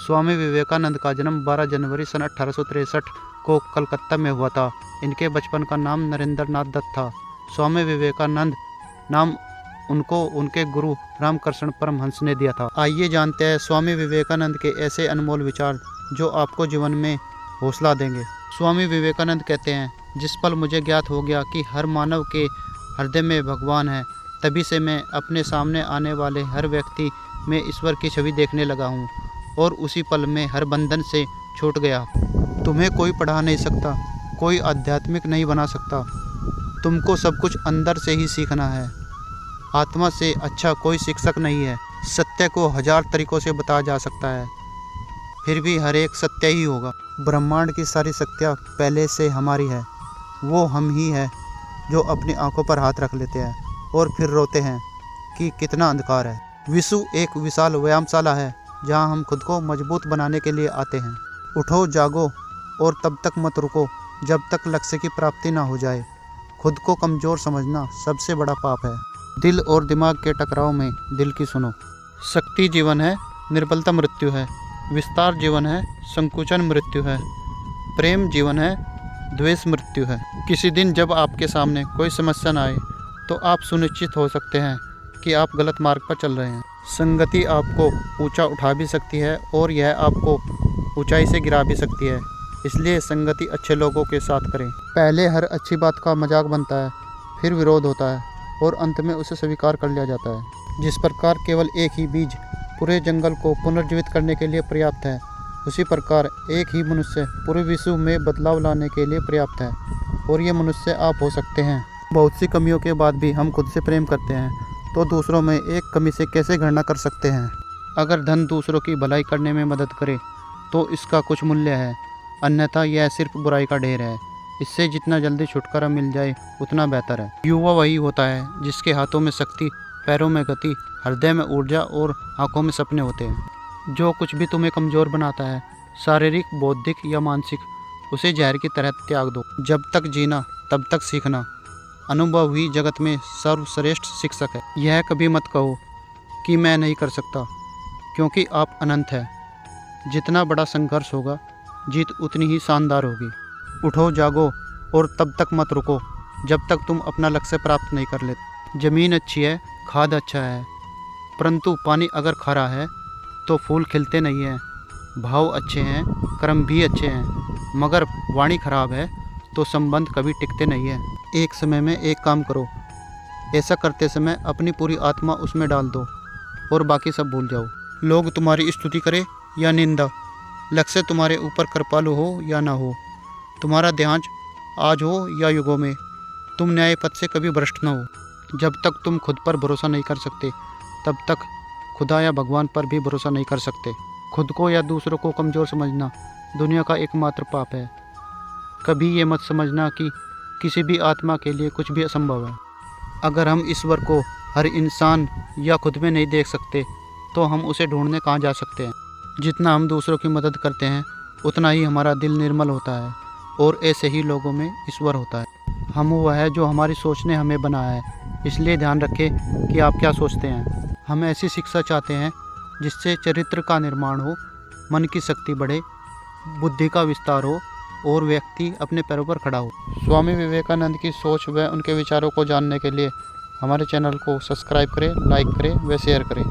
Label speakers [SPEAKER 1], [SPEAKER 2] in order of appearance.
[SPEAKER 1] स्वामी विवेकानंद का जन्म 12 जनवरी सन 1863 को कलकत्ता में हुआ था। इनके बचपन का नाम नरेंद्र नाथ दत्त था। स्वामी विवेकानंद नाम उनको उनके गुरु रामकृष्ण परमहंस ने दिया था। आइए जानते हैं स्वामी विवेकानंद के ऐसे अनमोल विचार जो आपको जीवन में हौसला देंगे। स्वामी विवेकानंद कहते हैं, जिस पल मुझे ज्ञात हो गया कि हर मानव के हृदय में भगवान है, तभी से मैं अपने सामने आने वाले हर व्यक्ति में ईश्वर की छवि देखने लगा हूँ और उसी पल में हर बंधन से छूट गया। तुम्हें कोई पढ़ा नहीं सकता, कोई आध्यात्मिक नहीं बना सकता। तुमको सब कुछ अंदर से ही सीखना है। आत्मा से अच्छा कोई शिक्षक नहीं है। सत्य को 1000 तरीकों से बताया जा सकता है, फिर भी हर एक सत्य ही होगा। ब्रह्मांड की सारी शक्तियाँ पहले से हमारी है। वो हम ही है जो अपनी आंखों पर हाथ रख लेते हैं और फिर रोते हैं कि कितना अंधकार है। विश्व एक विशाल व्यायामशाला है जहाँ हम खुद को मजबूत बनाने के लिए आते हैं। उठो, जागो और तब तक मत रुको जब तक लक्ष्य की प्राप्ति ना हो जाए। खुद को कमज़ोर समझना सबसे बड़ा पाप है। दिल और दिमाग के टकराव में दिल की सुनो। शक्ति जीवन है, निर्बलता मृत्यु है। विस्तार जीवन है, संकुचन मृत्यु है। प्रेम जीवन है, द्वेष मृत्यु है। किसी दिन जब आपके सामने कोई समस्या न आए तो आप सुनिश्चित हो सकते हैं कि आप गलत मार्ग पर चल रहे हैं। संगति आपको ऊंचा उठा भी सकती है और यह आपको ऊंचाई से गिरा भी सकती है। इसलिए संगति अच्छे लोगों के साथ करें। पहले हर अच्छी बात का मजाक बनता है, फिर विरोध होता है और अंत में उसे स्वीकार कर लिया जाता है। जिस प्रकार केवल एक ही बीज पूरे जंगल को पुनर्जीवित करने के लिए पर्याप्त है, उसी प्रकार एक ही मनुष्य पूरे विश्व में बदलाव लाने के लिए पर्याप्त है। और ये मनुष्य आप हो सकते हैं। बहुत सी कमियों के बाद भी हम खुद से प्रेम करते हैं, तो दूसरों में एक कमी से कैसे घृणा कर सकते हैं। अगर धन दूसरों की भलाई करने में मदद करे तो इसका कुछ मूल्य है, अन्यथा यह सिर्फ बुराई का ढेर है। इससे जितना जल्दी छुटकारा मिल जाए उतना बेहतर है। युवा वही होता है जिसके हाथों में शक्ति, पैरों में गति, हृदय में ऊर्जा और आंखों में सपने होते हैं। जो कुछ भी तुम्हें कमज़ोर बनाता है, शारीरिक, बौद्धिक या मानसिक, उसे जहर की तरह त्याग दो। जब तक जीना तब तक सीखना अनुभव ही जगत में सर्वश्रेष्ठ शिक्षक है। यह कभी मत कहो कि मैं नहीं कर सकता, क्योंकि आप अनंत हैं। जितना बड़ा संघर्ष होगा, जीत उतनी ही शानदार होगी। उठो, जागो और तब तक मत रुको जब तक तुम अपना लक्ष्य प्राप्त नहीं कर लेते। ज़मीन अच्छी है, खाद अच्छा है, परंतु पानी अगर खारा है तो फूल खिलते नहीं हैं। भाव अच्छे हैं, कर्म भी अच्छे हैं, मगर वाणी खराब है तो संबंध कभी टिकते नहीं हैं। एक समय में एक काम करो। ऐसा करते समय अपनी पूरी आत्मा उसमें डाल दो और बाकी सब भूल जाओ। लोग तुम्हारी स्तुति करें या निंदा, लक्ष्य तुम्हारे ऊपर कृपालु हो या ना हो, तुम्हारा ध्यान आज हो या युगों में, तुम न्याय पथ से कभी भ्रष्ट न हो। जब तक तुम खुद पर भरोसा नहीं कर सकते, तब तक खुदा या भगवान पर भी भरोसा नहीं कर सकते। खुद को या दूसरों को कमज़ोर समझना दुनिया का एकमात्र पाप है। कभी ये मत समझना कि किसी भी आत्मा के लिए कुछ भी असंभव है। अगर हम ईश्वर को हर इंसान या खुद में नहीं देख सकते तो हम उसे ढूंढने कहाँ जा सकते हैं। जितना हम दूसरों की मदद करते हैं उतना ही हमारा दिल निर्मल होता है और ऐसे ही लोगों में ईश्वर होता है। हम वह है जो हमारी सोच ने हमें बनाया है। इसलिए ध्यान रखें कि आप क्या सोचते हैं। हम ऐसी शिक्षा चाहते हैं जिससे चरित्र का निर्माण हो, मन की शक्ति बढ़े, बुद्धि का विस्तार हो और व्यक्ति अपने पैरों पर खड़ा हो। स्वामी विवेकानंद की सोच व उनके विचारों को जानने के लिए हमारे चैनल को सब्सक्राइब करें, लाइक करें व शेयर करें।